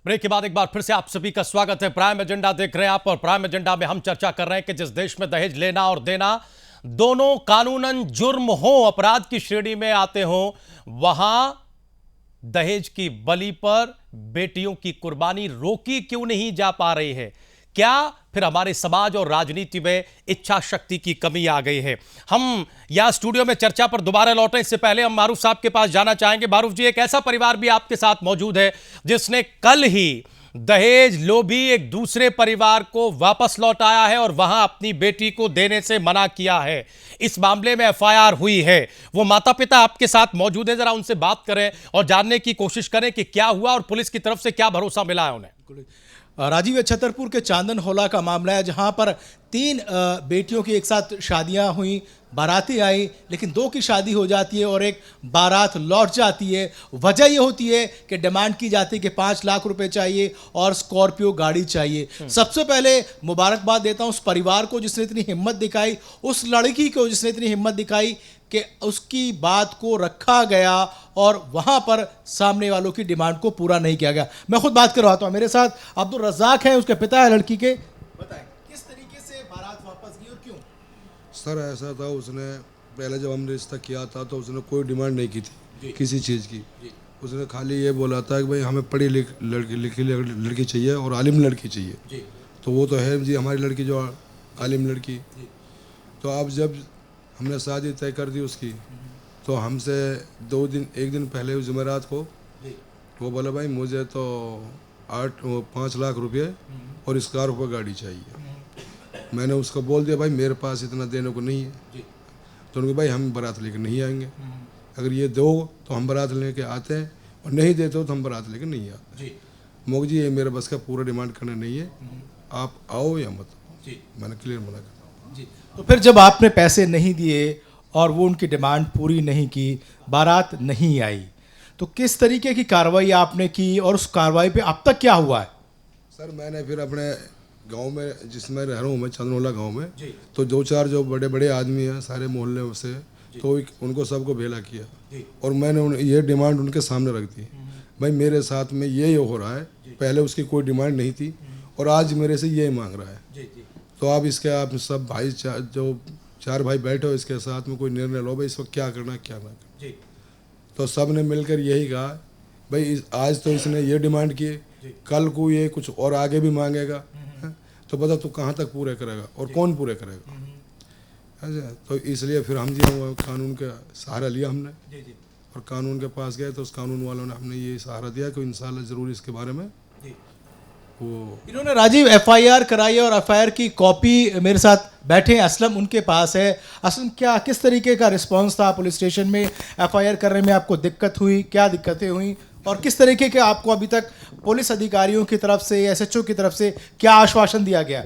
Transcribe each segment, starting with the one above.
Break के बाद एक बार फिर से आप सभी का स्वागत है। प्राइम एजेंडा देख रहे हैं आप, और प्राइम एजेंडा में हम चर्चा कर रहे हैं कि जिस देश में दहेज लेना और देना दोनों कानूनन जुर्म हो, अपराध की श्रेणी में आते हो, वहां दहेज की बलि पर बेटियों की कुर्बानी रोकी क्यों नहीं जा पा रही है? क्या फिर हमारे समाज और राजनीति में इच्छा शक्ति की कमी आ गई है? हम यहां स्टूडियो में चर्चा पर दोबारा लौटें, इससे पहले हम मारूफ साहब के पास जाना चाहेंगे। मारूफ जी, एक ऐसा परिवार भी आपके साथ मौजूद है जिसने कल ही दहेज लोभी एक दूसरे परिवार को वापस लौटाया है और वहां अपनी बेटी को देने से मना किया है। इस मामले में एफआईआर हुई है। वो माता पिता आपके साथ मौजूद है, जरा उनसे बात करें और जानने की कोशिश करें कि क्या हुआ और पुलिस की तरफ से क्या भरोसा मिला है उन्हें। राजीव, छतरपुर के चांदन होला का मामला है, जहां पर 3 बेटियों की एक साथ शादियां हुई, बाराती आई, लेकिन 2 की शादी हो जाती है और एक बारात लौट जाती है। वजह ये होती है कि डिमांड की जाती है कि 5 लाख रुपए चाहिए और स्कॉर्पियो गाड़ी चाहिए। सबसे पहले मुबारकबाद देता हूं उस परिवार को जिसने इतनी हिम्मत दिखाई, उस लड़की को जिसने इतनी हिम्मत दिखाई कि उसकी बात को रखा गया और वहां पर सामने वालों की डिमांड को पूरा नहीं किया गया। मैं खुद बात करवाता हूं, मेरे साथ अब्दुल रज़ाक है, उसके पिता है लड़की के। बताएं किस तरीके से बारात वापस गई और क्यों? सर ऐसा था, उसने पहले जब हमने रिश्ता किया था तो उसने कोई डिमांड नहीं की थी किसी चीज़ की। उसने खाली ये बोला था कि भाई हमें पढ़ी लिखी लड़की चाहिए और आलिम लड़की चाहिए। तो वो तो है जी हमारी लड़की जो आलिम लड़की। तो अब जब हमने शादी तय कर दी उसकी, तो हमसे 1 दिन पहले उस जुमेरात को वो बोला भाई मुझे तो 5 लाख रुपये और स्कॉर्पियो गाड़ी चाहिए। मैंने उसको बोल दिया भाई मेरे पास इतना देने को नहीं है। तो उनके भाई हम बारात लेकर नहीं आएंगे, अगर ये दो तो हम बारात लेके आते हैं और नहीं देते हो तो हम बारात लेकर नहीं आते। मोग जी ये मेरे बस का पूरा डिमांड करना नहीं है, आप आओ या मत आओ। मैंने क्लियर मना कर। तो फिर जब आपने पैसे नहीं दिए और वो उनकी डिमांड पूरी नहीं की, बारात नहीं आई, तो किस तरीके की कार्रवाई आपने की और उस कार्रवाई पे अब तक क्या हुआ है? सर मैंने फिर अपने गांव में जिसमें रह रहा हूँ मैं, चंदनोला गांव में, तो 2-4 जो बड़े बड़े आदमी हैं सारे मोहल्ले से, तो उनको सबको भेला किया और मैंने ये डिमांड उनके सामने रख दी। भाई मेरे साथ में ये हो रहा है, पहले उसकी कोई डिमांड नहीं थी और आज मेरे से ये मांग रहा है। तो आप इसके आप सब भाई जो 4 भाई बैठे हो, इसके साथ में कोई निर्णय लो भाई इस वक्त क्या करना है क्या ना करना। तो सब ने मिलकर यही कहा भाई आज तो इसने ये डिमांड की, कल को ये कुछ और आगे भी मांगेगा, तो बता तू कहाँ तक पूरे करेगा और कौन पूरे करेगा। अच्छा, तो इसलिए फिर हम जो कानून का सहारा लिया हमने और कानून के पास गए, तो उस कानून वालों ने हमने ये सहारा दिया कि इंशाल्लाह ज़रूर इसके बारे में वो। इन्होंने राजीव एफआईआर कराई और एफआईआर की कॉपी मेरे साथ बैठे हैं असलम, उनके पास है। असलम, क्या किस तरीके का रिस्पांस था पुलिस स्टेशन में? एफआईआर करने में आपको दिक्कत हुई, क्या दिक्कतें हुई और किस तरीके के आपको अभी तक पुलिस अधिकारियों की तरफ से, एसएचओ की तरफ से क्या आश्वासन दिया गया?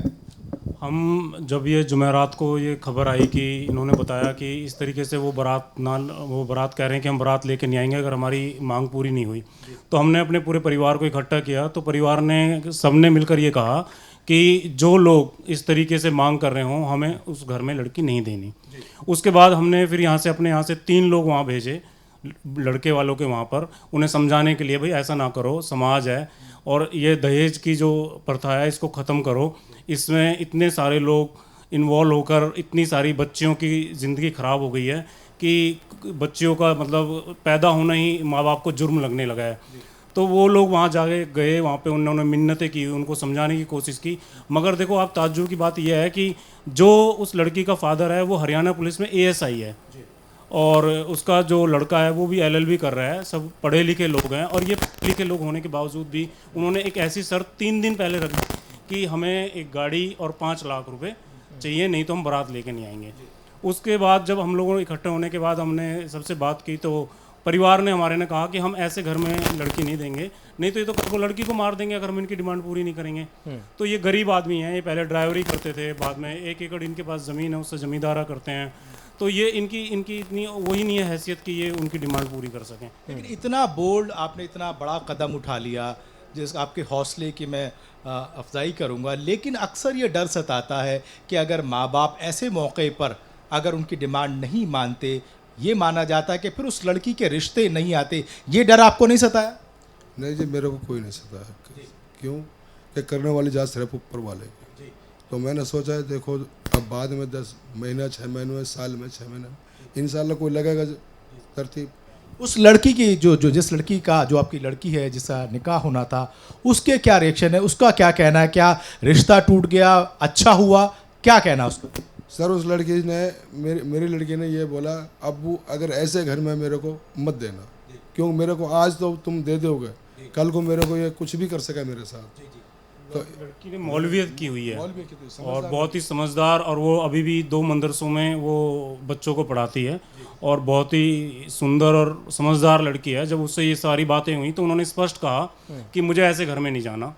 हम जब ये जुमेरात को ये खबर आई कि इन्होंने बताया कि इस तरीके से वो बारात कह रहे हैं कि हम बारात लेके नहीं आएंगे अगर हमारी मांग पूरी नहीं हुई, तो हमने अपने पूरे परिवार को इकट्ठा किया। तो परिवार ने सबने मिलकर ये कहा कि जो लोग इस तरीके से मांग कर रहे हों हमें उस घर में लड़की नहीं देनी। उसके बाद हमने फिर अपने यहाँ से 3 लोग वहाँ भेजे लड़के वालों के वहाँ पर, उन्हें समझाने के लिए भाई ऐसा ना करो, समाज है और ये दहेज की जो प्रथा है इसको ख़त्म करो। इसमें इतने सारे लोग इन्वॉल्व होकर इतनी सारी बच्चियों की ज़िंदगी ख़राब हो गई है कि बच्चियों का मतलब पैदा होना ही माँ बाप को जुर्म लगने लगा है। तो वो लोग वहाँ जाके गए, वहाँ पे उन्होंने मिन्नतें की, उनको समझाने की कोशिश की। मगर देखो आप ताज्जुब की बात यह है कि जो उस लड़की का फादर है वो हरियाणा पुलिस में एएसआई है और उसका जो लड़का है वो भी एलएलबी कर रहा है। सब पढ़े लिखे लोग हैं और ये पढ़े लिखे लोग होने के बावजूद भी उन्होंने एक ऐसी शर्त 3 दिन पहले रख दी कि हमें एक गाड़ी और 5 लाख रुपए चाहिए, नहीं तो हम बारात लेके नहीं आएंगे। उसके बाद जब हम लोगों इकट्ठे होने के बाद हमने सबसे बात की, तो परिवार ने हमारे ने कहा कि हम ऐसे घर में लड़की नहीं देंगे, नहीं तो ये तो लड़की को मार देंगे अगर हम इनकी डिमांड पूरी नहीं करेंगे। तो ये गरीब आदमी हैं, ये पहले ड्राइवरी करते थे, बाद में 1 एकड़ इनके पास ज़मीन है उससे ज़मींदारा करते हैं। तो ये इनकी इतनी वही नहीं है हैसियत कि ये उनकी डिमांड पूरी कर सकें। लेकिन इतना बोल्ड आपने इतना बड़ा कदम उठा लिया, जिस आपके हौसले की मैं अफजाई करूंगा, लेकिन अक्सर ये डर सताता है कि अगर माँ बाप ऐसे मौके पर अगर उनकी डिमांड नहीं मानते, ये माना जाता है कि फिर उस लड़की के रिश्ते नहीं आते। ये डर आपको नहीं सताया? नहीं जी, मेरे को कोई नहीं सताया। क्यों? कि करने वाली जात सिर्फ ऊपर वाले की। तो मैंने सोचा है देखो, अब बाद में 10 महीना 6 महीने में, साल में 6 महीने में इंशाल्लाह कोई लगेगा तरतीब। उस लड़की की जिस लड़की का, जो आपकी लड़की है जिसका निकाह होना था, उसके क्या रिएक्शन है, उसका क्या कहना है? क्या रिश्ता टूट गया, अच्छा हुआ, क्या कहना उसका? सर उस लड़की ने, मेरी लड़की ने ये बोला, अब्बू अगर ऐसे घर में मेरे को मत देना, क्यों मेरे को आज तो तुम दे दोगे, कल को मेरे को ये कुछ भी कर सका मेरे साथ। तो लड़की ने मौलवियत की हुई है और बहुत ही समझदार, और वो अभी भी 2 मदरसों में वो बच्चों को पढ़ाती है और बहुत ही सुंदर और समझदार लड़की है। जब उससे ये सारी बातें हुई तो उन्होंने स्पष्ट कहा कि मुझे ऐसे घर में नहीं जाना,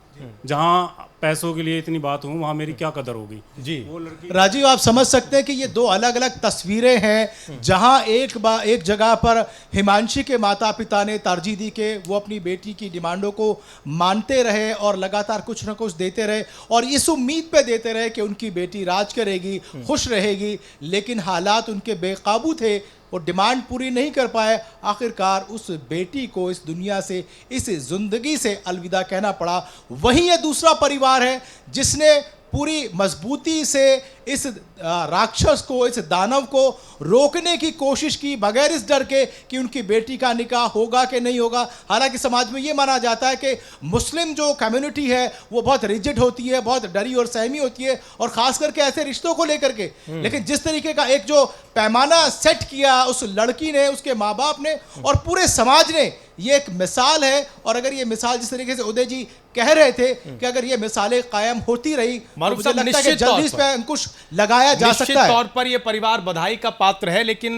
जहाँ पैसों के लिए इतनी बात हूँ वहाँ मेरी क्या कदर होगी जी। वो लड़की। राजीव, आप समझ सकते हैं कि ये 2 अलग अलग तस्वीरें हैं, जहां एक जगह पर हिमांशी के माता पिता ने तरजीह दी कि वो अपनी बेटी की डिमांडों को मानते रहे और लगातार कुछ न कुछ देते रहे और इस उम्मीद पे देते रहे कि उनकी बेटी राज करेगी, खुश रहेगी, लेकिन हालात उनके बेकाबू थे, वो डिमांड पूरी नहीं कर पाए। आखिरकार उस बेटी को इस दुनिया से, इस जिंदगी से अलविदा कहना पड़ा। वहीं ये दूसरा परिवार है जिसने पूरी मजबूती से इस राक्षस को, इस दानव को रोकने की कोशिश की, बगैर इस डर के कि उनकी बेटी का निकाह होगा कि नहीं होगा। हालांकि समाज में ये माना जाता है कि मुस्लिम जो कम्युनिटी है वो बहुत रिजिड होती है, बहुत डरी और सहमी होती है, और ख़ास करके ऐसे रिश्तों को लेकर के। लेकिन जिस तरीके का एक जो पैमाना सेट किया उस लड़की ने, उसके माँ बाप ने और पूरे समाज ने, ये एक मिसाल है। और अगर ये मिसाल जिस तरीके से उदय जी कह रहे थे कि अगर ये मिसालें कायम होती रही तो मुझे लगता है कि जल्दी इस पे अंकुश लगाया जा सकता है। निश्चित तौर पर ये परिवार बधाई का पात्र है, लेकिन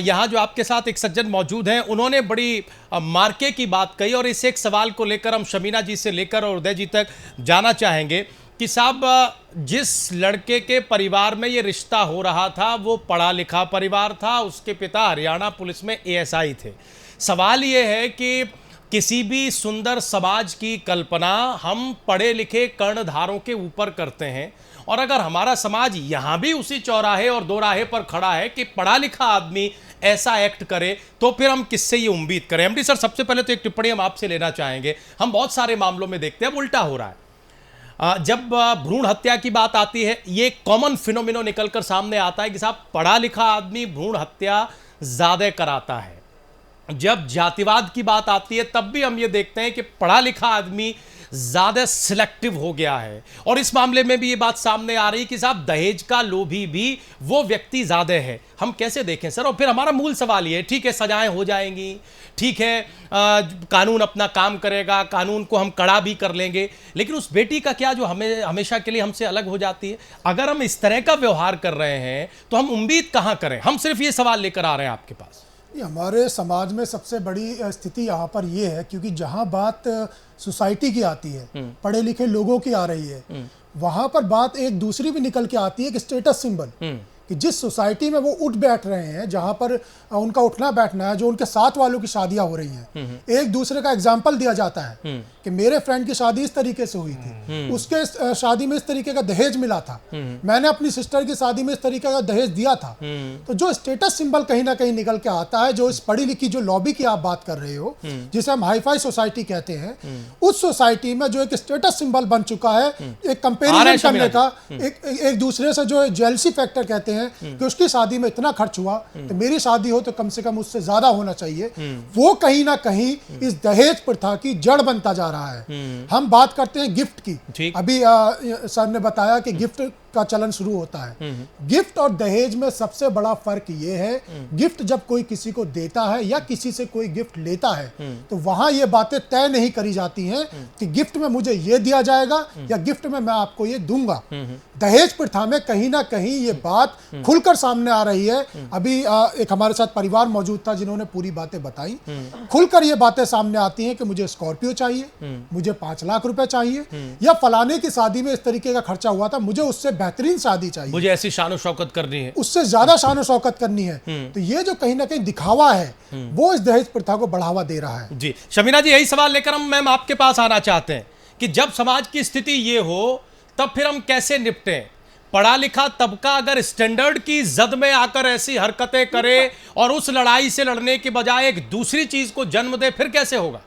यहाँ जो आपके साथ एक सज्जन मौजूद हैं, उन्होंने बड़ी मार्के की बात कही और इस एक सवाल को लेकर हम शमीना जी से लेकर और उदय जी तक जाना चाहेंगे कि साहब, जिस लड़के के परिवार में ये रिश्ता हो रहा था वो पढ़ा लिखा परिवार था, उसके पिता हरियाणा पुलिस में ASI थे। सवाल ये है कि किसी भी सुंदर समाज की कल्पना हम पढ़े लिखे कर्णधारों के ऊपर करते हैं, और अगर हमारा समाज यहां भी उसी चौराहे और दोराहे पर खड़ा है कि पढ़ा लिखा आदमी ऐसा एक्ट करे, तो फिर हम किससे ये उम्मीद करें? MD सर, सबसे पहले तो एक टिप्पणी हम आपसे लेना चाहेंगे। हम बहुत सारे मामलों में देखते हैं अब उल्टा हो रहा है। जब भ्रूण हत्या की बात आती है, ये कॉमन फिनोमिनो निकलकर सामने आता है कि साहब पढ़ा लिखा आदमी भ्रूण हत्या ज्यादा कराता है। जब जातिवाद की बात आती है तब भी हम ये देखते हैं कि पढ़ा लिखा आदमी ज्यादा सिलेक्टिव हो गया है, और इस मामले में भी ये बात सामने आ रही कि साहब दहेज का लोभी भी वो व्यक्ति ज्यादा है। हम कैसे देखें सर? और फिर हमारा मूल सवाल ये है, ठीक है सजाएं हो जाएंगी, ठीक है कानून अपना काम करेगा, कानून को हम कड़ा भी कर लेंगे, लेकिन उस बेटी का क्या जो हमें हमेशा के लिए हमसे अलग हो जाती है? अगर हम इस तरह का व्यवहार कर रहे हैं तो हम उम्मीद कहां करें? हम सिर्फ ये सवाल लेकर आ रहे हैं आपके पास। हमारे समाज में सबसे बड़ी स्थिति यहाँ पर ये है, क्योंकि जहाँ बात सोसाइटी की आती है, पढ़े लिखे लोगों की आ रही है, वहाँ पर बात एक दूसरी भी निकल के आती है कि स्टेटस सिंबल, कि जिस सोसाइटी में वो उठ बैठ रहे हैं, जहाँ पर उनका उठना बैठना है, जो उनके साथ वालों की शादियां हो रही हैं, एक दूसरे का एग्जाम्पल दिया जाता है कि मेरे फ्रेंड की शादी इस तरीके से हुई थी, उसके शादी में इस तरीके का दहेज मिला था, मैंने अपनी सिस्टर की शादी में इस तरीके का दहेज दिया था। तो जो स्टेटस सिंबल कहीं ना कहीं निकल के आता है, जो इस पढ़ी लिखी जो लॉबी की आप बात कर रहे हो, जिसे हम हाईफाई सोसाइटी कहते हैं, उस सोसाइटी में जो एक स्टेटस सिंबल बन चुका है, एक कंपेरिजन करने का, एक दूसरे से जो जेलसी फैक्टर कहते हैं कि उसकी शादी में इतना खर्च हुआ तो मेरी शादी हो तो कम से कम उससे ज्यादा होना चाहिए, वो कहीं ना कहीं इस दहेज प्रथा की जड़ बनता जा रहा है। हम बात करते हैं गिफ्ट की, अभी सर ने बताया कि गिफ्ट का चलन शुरू होता है। गिफ्ट और दहेज में सबसे बड़ा फर्क ये है, गिफ्ट जब कोई किसी को देता है या किसी से कोई गिफ्ट लेता है तो वहां ये बातें तय नहीं करी जाती हैं कि गिफ्ट में मुझे ये दिया जाएगा या गिफ्ट में मैं आपको ये दूंगा। दहेज प्रथा में कहीं ना कहीं ये बात खुलकर सामने आ रही है। अभी एक हमारे साथ परिवार मौजूद था जिन्होंने पूरी बातें बताई, खुलकर ये बातें सामने आती हैं कि मुझे स्कॉर्पियो चाहिए, मुझे 5 लाख रुपए चाहिए, या फलाने की शादी में इस तरीके का खर्चा हुआ था, मुझे उससे बेहतरीन शादी चाहिए, मुझे ऐसी शान शौकत करनी है, उससे ज्यादा शान शौकत करनी है। तो ये जो कहीं ना कहीं दिखावा है वो इस दहेज प्रथा को बढ़ावा दे रहा है। जी शमीना जी, यही सवाल लेकर हम मैम आपके पास आना चाहते हैं कि जब समाज की स्थिति ये हो तब फिर हम कैसे निपटें? पढ़ा लिखा तबका अगर स्टैंडर्ड की जद में आकर ऐसी हरकतें करे और उस लड़ाई से लड़ने के बजाय एक दूसरी चीज को जन्म दे, फिर कैसे होगा?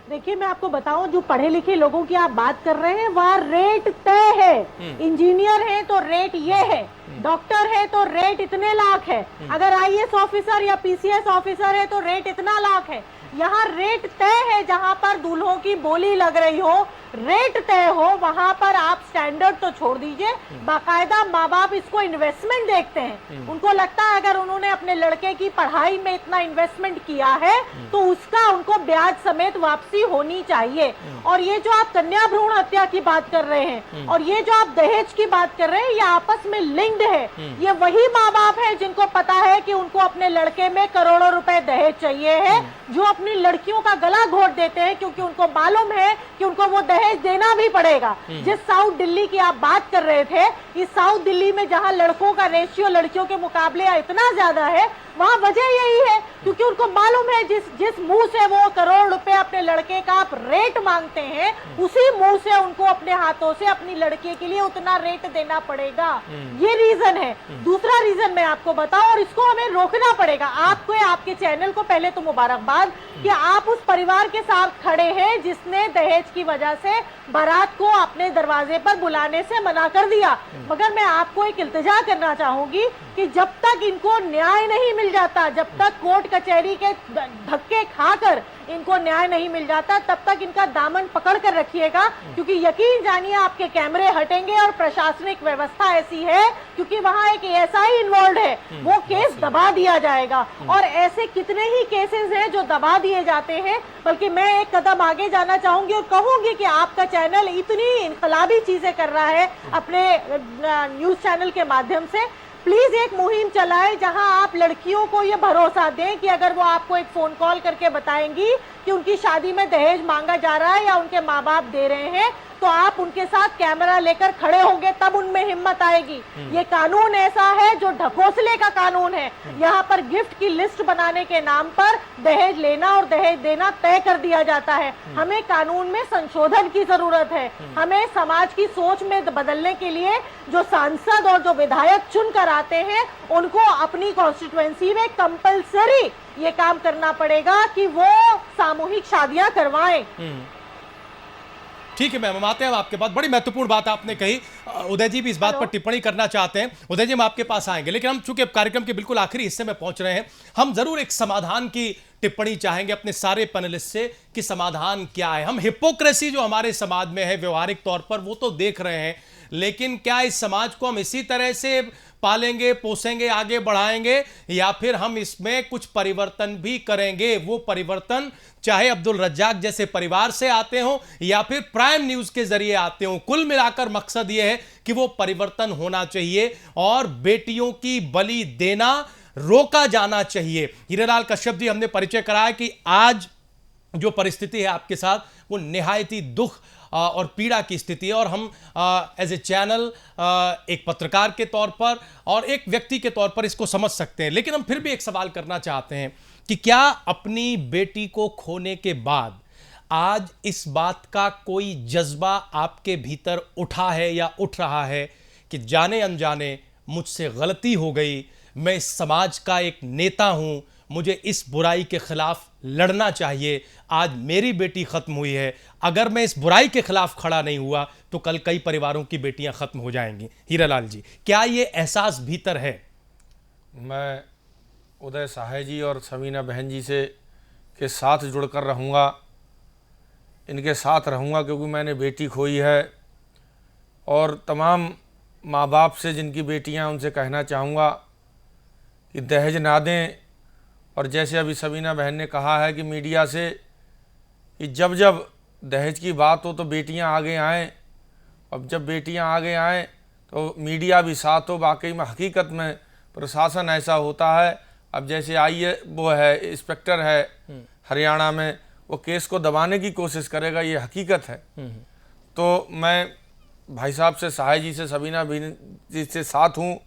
देखिए मैं आपको बताऊं, जो पढ़े लिखे लोगों की आप बात कर रहे हैं वहाँ रेट तय है। इंजीनियर है तो रेट ये है, डॉक्टर है तो रेट इतने लाख है, अगर आईएएस ऑफिसर या पीसीएस ऑफिसर है तो रेट इतना लाख है। यहाँ रेट तय है, जहाँ पर दूल्हों की बोली लग रही हो, रेट तय हो, वहां पर आप स्टैंडर्ड तो छोड़ दीजिए, बाकायदा माँ बाप इसको इन्वेस्टमेंट देखते हैं। उनको लगता है अगर उन्होंने अपने लड़के की पढ़ाई में इतना इन्वेस्टमेंट किया है तो उसका उनको ब्याज समेत वापसी होनी चाहिए। और ये जो आप कन्या भ्रूण हत्या की बात कर रहे हैं और ये जो आप दहेज की बात कर रहे हैं, ये आपस में लिंक्ड है। ये वही माँ बाप है जिनको पता है कि उनको अपने लड़के में करोड़ों रुपए दहेज चाहिए है, जो अपनी लड़कियों का गला घोट देते हैं क्योंकि उनको मालूम है कि उनको वो दहेज देना भी पड़ेगा। जिस साउथ दिल्ली की आप बात कर रहे थे, इस साउथ दिल्ली में जहां लड़कों का रेशियो लड़कियों के मुकाबले इतना ज्यादा है, वहां वजह यही है क्योंकि उनको मालूम है जिस मुंह से वो करोड़ रुपए अपने लड़के का आप रेट मांगते हैं, उसी मुंह से उनको अपने हाथों से अपनी लड़के के लिए उतना रेट देना पड़ेगा। ये रीजन है। दूसरा रीजन मैं आपको बताऊं, और इसको हमें रोकना पड़ेगा। आपको, आपके चैनल को पहले तो मुबारकबाद कि आप उस परिवार के साथ खड़े हैं जिसने दहेज की वजह से बारात को अपने दरवाजे पर बुलाने से मना कर दिया। मगर मैं आपको एक इल्तिजा करना चाहूंगी कि जब तक इनको न्याय नहीं मिल जाता, जब तक कोर्ट कचहरी के धक्के खाकर इनको न्याय नहीं मिल जाता, तब तक इनका दामन पकड़ कर रखिएगा, क्योंकि यकीन जानिए आपके कैमरे हटेंगे और प्रशासनिक व्यवस्था ऐसी है, क्योंकि वहां एक एएसआई इन्वॉल्व है, वो केस दबा दिया जाएगा। और ऐसे कितने ही केसेस हैं जो दबा दिए जाते हैं। बल्कि मैं एक कदम आगे जाना चाहूंगी और कहूंगी कि आपका चैनल इतनी इनकलाबी चीजें कर रहा है अपने न्यूज चैनल के माध्यम से, प्लीज एक मुहिम चलाएं जहां आप लड़कियों को ये भरोसा दें कि अगर वो आपको एक फोन कॉल करके बताएंगी कि उनकी शादी में दहेज मांगा जा रहा है या उनके माँ बाप दे रहे हैं, तो आप उनके साथ कैमरा लेकर खड़े होंगे, तब उनमें हिम्मत आएगी। ये कानून ऐसा है जो ढकोसले का कानून है। यहाँ पर गिफ्ट की लिस्ट बनाने के नाम पर दहेज लेना और दहेज देना तय कर दिया जाता है। हमें कानून में संशोधन की जरूरत है। हमें समाज की सोच में बदलने के लिए जो सांसद और जो विधायक चुन कर आते हैं, उनको अपनी कॉन्स्टिट्यूएंसी में कंपलसरी ये काम करना पड़ेगा कि वो सामूहिक शादियां करवाएं। ठीक है मैम, हम आते हैं आपके पास। बड़ी महत्वपूर्ण बात आपने कही। उदय जी भी इस बात पर टिप्पणी करना चाहते हैं। उदय जी, हम आपके पास आएंगे, लेकिन हम चूंकि कार्यक्रम के बिल्कुल आखिरी हिस्से में पहुंच रहे हैं, हम जरूर एक समाधान की टिप्पणी चाहेंगे अपने सारे पैनलिस्ट से कि समाधान क्या है। हम हिपोक्रेसी जो हमारे समाज में है व्यवहारिक तौर पर, वो तो देख रहे हैं, लेकिन क्या इस समाज को हम इसी तरह से पालेंगे, पोसेंगे, आगे बढ़ाएंगे, या फिर हम इसमें कुछ परिवर्तन भी करेंगे? वो परिवर्तन चाहे अब्दुल रज्जाक जैसे परिवार से आते हों या फिर प्राइम न्यूज के जरिए आते हों, कुल मिलाकर मकसद यह है कि वो परिवर्तन होना चाहिए और बेटियों की बलि देना रोका जाना चाहिए। हीरालाल कश्यप जी, हमने परिचय कराया कि आज जो परिस्थिति है आपके साथ, वो निहायती दुख और पीड़ा की स्थिति है, और हम एज ए चैनल, एक पत्रकार के तौर पर और एक व्यक्ति के तौर पर इसको समझ सकते हैं। लेकिन हम फिर भी एक सवाल करना चाहते हैं कि क्या अपनी बेटी को खोने के बाद आज इस बात का कोई जज्बा आपके भीतर उठा है या उठ रहा है कि जाने अनजाने मुझसे गलती हो गई, मैं इस समाज का एक नेता हूं, मुझे इस बुराई के खिलाफ लड़ना चाहिए, आज मेरी बेटी खत्म हुई है, अगर मैं इस बुराई के खिलाफ खड़ा नहीं हुआ तो कल कई परिवारों की बेटियां खत्म हो जाएंगी? हीरालाल जी, क्या ये एहसास भीतर है? मैं उदय साहे जी और समीना बहन जी से के साथ जुड़कर रहूँगा, इनके साथ रहूँगा, क्योंकि मैंने बेटी खोई है। और तमाम माँ बाप से जिनकी बेटियां, उनसे कहना चाहूँगा कि दहेज ना दें। और जैसे अभी समीना बहन ने कहा है कि मीडिया से कि जब जब दहेज की बात हो तो बेटियां आगे आएँ, अब जब बेटियां आगे आएँ तो मीडिया भी साथ हो। वाकई में हकीकत में प्रशासन ऐसा होता है। अब जैसे वो है इंस्पेक्टर है हरियाणा में, वो केस को दबाने की कोशिश करेगा, ये हकीकत है। तो मैं भाई साहब से, साहे जी से, समीना बहन जी से साथ हूँ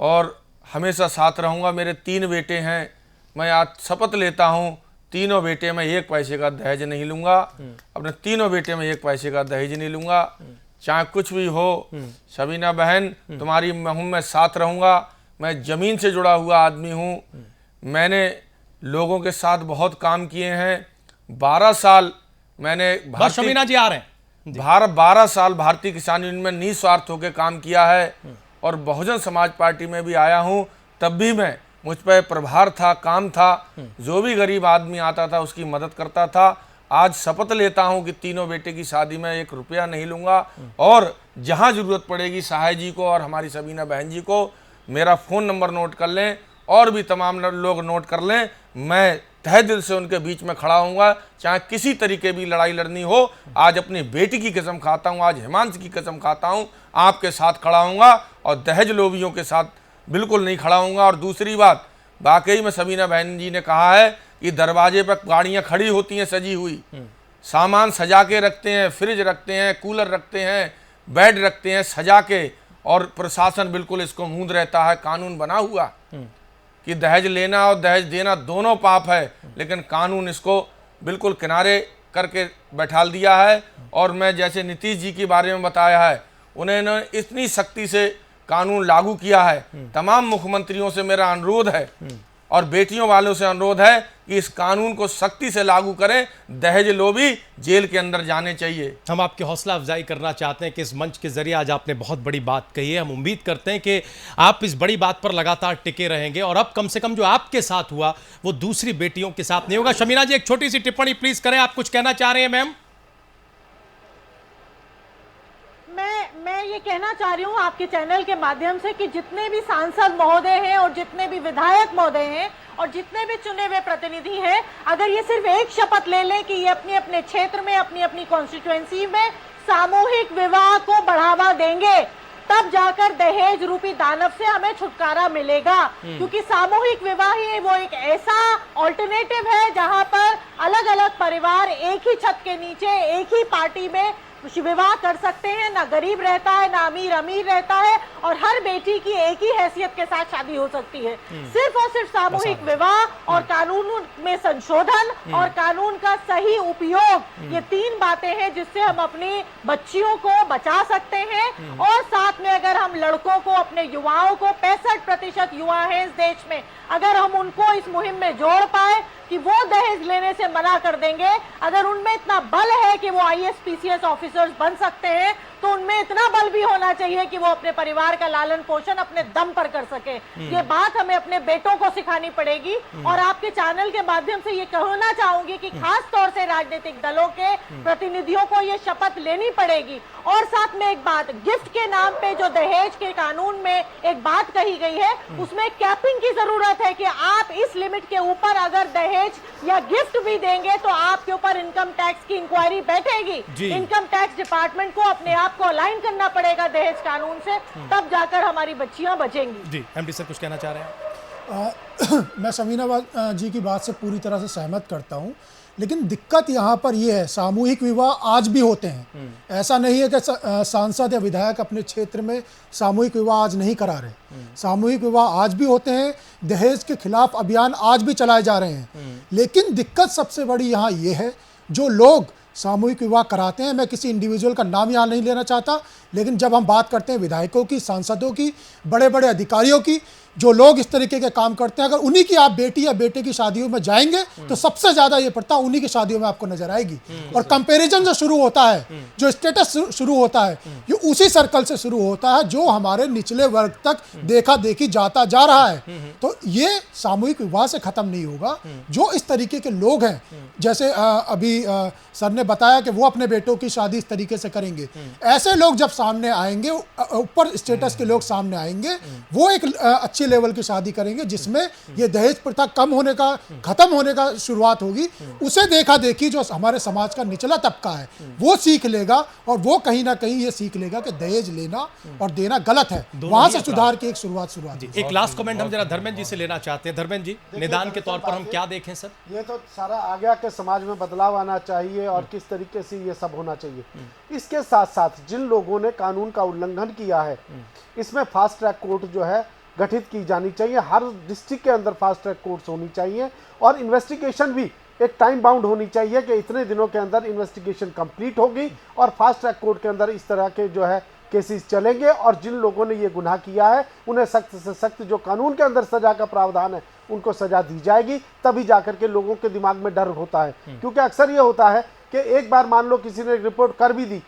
और हमेशा साथ रहूँगा। मेरे 3 बेटे हैं, मैं आज शपथ लेता हूँ, तीनों बेटे में 1 पैसे का दहेज नहीं लूँगा, अपने तीनों बेटे में 1 पैसे का दहेज नहीं लूँगा, चाहे कुछ भी हो। समीना बहन, तुम्हारी मुहिम में साथ रहूँगा। मैं ज़मीन से जुड़ा हुआ आदमी हूँ, मैंने लोगों के साथ बहुत काम किए हैं। 12 साल मैंने बस शमीना जी आ रहे हैं। 12 साल भारतीय किसान यूनियन में निस्वार्थ होकर काम किया है और बहुजन समाज पार्टी में भी आया हूं, तब भी मैं मुझ पर प्रभार था, काम था, जो भी गरीब आदमी आता था उसकी मदद करता था। आज शपथ लेता हूं कि तीनों बेटे की शादी में 1 रुपया नहीं लूंगा और जहां जरूरत पड़ेगी सहाय जी को और हमारी सबीना बहन जी को मेरा फ़ोन नंबर नोट कर लें और भी तमाम लोग नोट कर लें, मैं तहे दिल से उनके बीच में खड़ा हूँगा, चाहे किसी तरीके भी लड़ाई लड़नी हो। आज अपनी बेटी की कसम खाता हूँ, आज हिमांश की कसम खाता हूँ, आपके साथ खड़ा हूँगा और दहेज लोभियों के साथ बिल्कुल नहीं खड़ा हूँगा। और दूसरी बात, वाकई में सबीना बहन जी ने कहा है कि दरवाजे पर गाड़ियाँ खड़ी होती हैं सजी हुई, सामान सजा के रखते हैं, फ्रिज रखते हैं, कूलर रखते हैं, बेड रखते हैं सजा के, और प्रशासन बिल्कुल इसको मूंद रहता है। कानून बना हुआ कि दहेज लेना और दहेज देना दोनों पाप है, लेकिन कानून इसको बिल्कुल किनारे करके बैठाल दिया है। और मैं जैसे नीतीश जी के बारे में बताया है, उन्होंने इतनी सख्ती से कानून लागू किया है। तमाम मुख्यमंत्रियों से मेरा अनुरोध है और बेटियों वालों से अनुरोध है कि इस कानून को सख्ती से लागू करें, दहेज लोभी जेल के अंदर जाने चाहिए। हम आपकी हौसला अफजाई करना चाहते हैं कि इस मंच के जरिए आज आपने बहुत बड़ी बात कही है। हम उम्मीद करते हैं कि आप इस बड़ी बात पर लगातार टिके रहेंगे और अब कम से कम जो आपके साथ हुआ वो दूसरी बेटियों के साथ नहीं होगा। शमीना जी, एक छोटी सी टिप्पणी प्लीज करें, आप कुछ कहना चाह रहे हैं मैम? मैं ये कहना चाह रही हूँ आपके चैनल के माध्यम से कि जितने भी सांसद महोदय हैं और जितने भी विधायक महोदय हैं और जितने भी चुने हुए प्रतिनिधि हैं, अगर ये सिर्फ एक शपथ ले लें कि ये अपने अपने क्षेत्र में, अपनी अपनी कॉन्स्टिट्यूएंसी में सामूहिक विवाह को बढ़ावा देंगे, तब जाकर दहेज रूपी दानव से हमें छुटकारा मिलेगा। क्योंकि सामूहिक विवाह ही वो एक ऐसा ऑल्टरनेटिव है जहां पर अलग अलग परिवार एक ही छत के नीचे एक ही पार्टी में विवाह कर सकते हैं, ना गरीब रहता है, ना अमीर अमीर रहता है, और हर बेटी की एक ही हैसियत के साथ शादी हो सकती है। सिर्फ और सिर्फ सामूहिक विवाह और कानून में संशोधन और कानून का सही उपयोग, ये 3 बातें हैं जिससे हम अपनी बच्चियों को बचा सकते हैं। और साथ में अगर हम लड़कों को, अपने युवाओं को, 65% युवा हैं इस देश में, अगर हम उनको इस मुहिम में जोड़ पाए कि वो दहेज लेने से मना कर देंगे, अगर उनमें इतना बल है कि वो IAS PCS ऑफिसर्स बन सकते हैं, तो उनमें इतना बल भी होना चाहिए कि वो अपने परिवार का लालन पोषण अपने दम पर कर सके। ये बात हमें अपने बेटों को सिखानी पड़ेगी। और आपके चैनल के माध्यम से ये कहना चाहूंगी कि खास तौर से राजनीतिक दलों के प्रतिनिधियों को ये शपथ लेनी पड़ेगी। और साथ में एक बात, गिफ्ट के नाम पे जो दहेज के कानून में एक बात कही गई है, उसमें कैपिंग की जरूरत है कि आप इस लिमिट के ऊपर अगर दहेज या गिफ्ट भी देंगे तो आपके ऊपर इनकम टैक्स की इंक्वायरी बैठेगी। इनकम टैक्स डिपार्टमेंट को अपने आप को अलाइन करना पड़ेगा दहेज कानून से, तब जाकर हमारी बच्चियां बचेंगी। जी, MD सर कुछ कहना चाह रहे हैं? मैं समीना जी की बात से पूरी तरह से सहमत करता हूं, लेकिन दिक्कत यहाँ पर यह है, सामूहिक विवाह आज भी होते हैं। ऐसा नहीं है कि सांसद या विधायक अपने क्षेत्र में सामूहिक विवाह आज नहीं करा रहे। सामूहिक विवाह आज भी होते हैं, दहेज के खिलाफ अभियान आज भी चलाए जा रहे हैं। लेकिन दिक्कत सबसे बड़ी यहाँ ये है, जो लोग सामूहिक विवाह कराते हैं, मैं किसी इंडिविजुअल का नाम यहाँ नहीं लेना चाहता, लेकिन जब हम बात करते हैं विधायकों की, सांसदों की, बड़े बड़े अधिकारियों की, जो लोग इस तरीके के काम करते हैं, अगर उन्हीं की आप बेटी या बेटे की शादियों में जाएंगे तो सबसे ज्यादा ये प्रथा उन्हीं की शादियों में आपको नजर आएगी। और कंपैरिजन जो शुरू होता है, जो स्टेटस शुरू होता है, ये उसी सर्कल से शुरू होता है जो हमारे निचले वर्ग तक देखा देखी जाता जा रहा है। तो ये सामूहिक विवाह से खत्म नहीं होगा। जो इस तरीके के लोग हैं, जैसे अभी सर ने बताया कि वो अपने बेटों की शादी इस तरीके से करेंगे, ऐसे लोग जब सामने आएंगे, ऊपर स्टेटस के लोग सामने आएंगे, वो एक अच्छी लेवल की शादी करेंगे जिसमें ये दहेज प्रथा कम होने का, खत्म होने का शुरुआत होगी। उसे देखा देखी जो हमारे समाज का निचला तबका है वो सीख लेगा, और वो कहीं ना कहीं ये सीख लेगा कि दहेज लेना और देना गलत है। वहां से सुधार की एक शुरुआत एक लास्ट कमेंट हम जरा धर्मेंद्र जी से लेना चाहते हैं। धर्मेंद्र जी, निदान के तौर पर हम क्या देखें सर? ये तो सारा आगे के समाज में बदलाव आना चाहिए और किस तरीके से ये सब होना चाहिए। इसके साथ साथ जिन लोगों ने कानून का उल्लंघन किया है, इसमें फास्ट ट्रैक कोर्ट जो है गठित की जानी चाहिए। हर डिस्ट्रिक्ट के अंदर फास्ट ट्रैक कोर्ट्स होनी चाहिए, और इन्वेस्टिगेशन भी एक टाइम बाउंड होनी चाहिए कि इतने दिनों के अंदर इन्वेस्टिगेशन कंप्लीट होगी और फास्ट ट्रैक कोर्ट के अंदर इस तरह के जो है केसेस चलेंगे। और जिन लोगों ने ये गुनाह किया है उन्हें सख्त से सख्त, जो कानून के अंदर सजा का प्रावधान है, उनको सजा दी जाएगी। तभी जाकर के लोगों के दिमाग में डर होता है, क्योंकि अक्सर ये होता है कि एक बार मान लो किसी ने रिपोर्ट कर भी दी,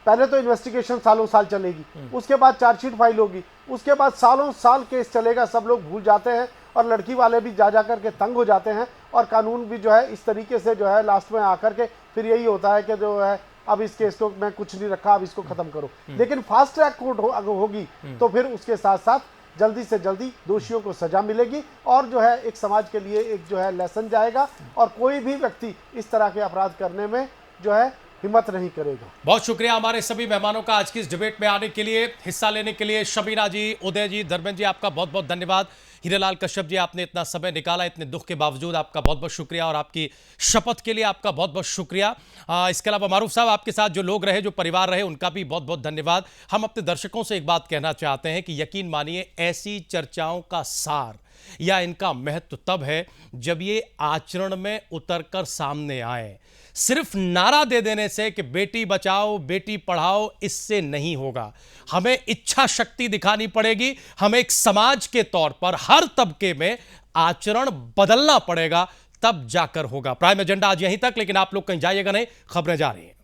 पहले तो इन्वेस्टिगेशन सालों साल चलेगी, उसके बाद चार्जशीट फाइल होगी, उसके बाद सालों साल केस चलेगा, सब लोग भूल जाते हैं और लड़की वाले भी जा कर के तंग हो जाते हैं और कानून भी जो है इस तरीके से जो है लास्ट में आकर के फिर यही होता है कि जो है अब इस केस को मैं कुछ नहीं रखा, अब इसको खत्म करो। लेकिन फास्ट ट्रैक कोर्ट अगर होगी तो फिर उसके साथ साथ जल्दी से जल्दी दोषियों को सजा मिलेगी और जो है एक समाज के लिए एक जो है लेसन जाएगा और कोई भी व्यक्ति इस तरह के अपराध करने में जो है हिम्मत नहीं करेगा। बहुत शुक्रिया हमारे सभी मेहमानों का आज की इस डिबेट में आने के लिए, हिस्सा लेने के लिए। शबीना जी, उदय जी, धर्मेंद्र जी, आपका बहुत बहुत धन्यवाद। हीरालाल कश्यप जी, आपने इतना समय निकाला, इतने दुख के बावजूद आपका बहुत बहुत शुक्रिया और आपकी शपथ के लिए आपका बहुत बहुत शुक्रिया। इसके अलावा मारूफ साहब, आपके साथ जो लोग रहे, जो परिवार रहे, उनका भी बहुत बहुत धन्यवाद। हम अपने दर्शकों से एक बात कहना चाहते हैं कि यकीन मानिए ऐसी चर्चाओं का सार या इनका महत्व तब है जब ये आचरण में उतरकर सामने आए। सिर्फ नारा दे देने से कि बेटी बचाओ बेटी पढ़ाओ, इससे नहीं होगा। हमें इच्छा शक्ति दिखानी पड़ेगी, हमें एक समाज के तौर पर हर तबके में आचरण बदलना पड़ेगा, तब जाकर होगा। प्राइम एजेंडा आज यहीं तक, लेकिन आप लोग कहीं जाइएगा नहीं, खबरें जा रही हैं।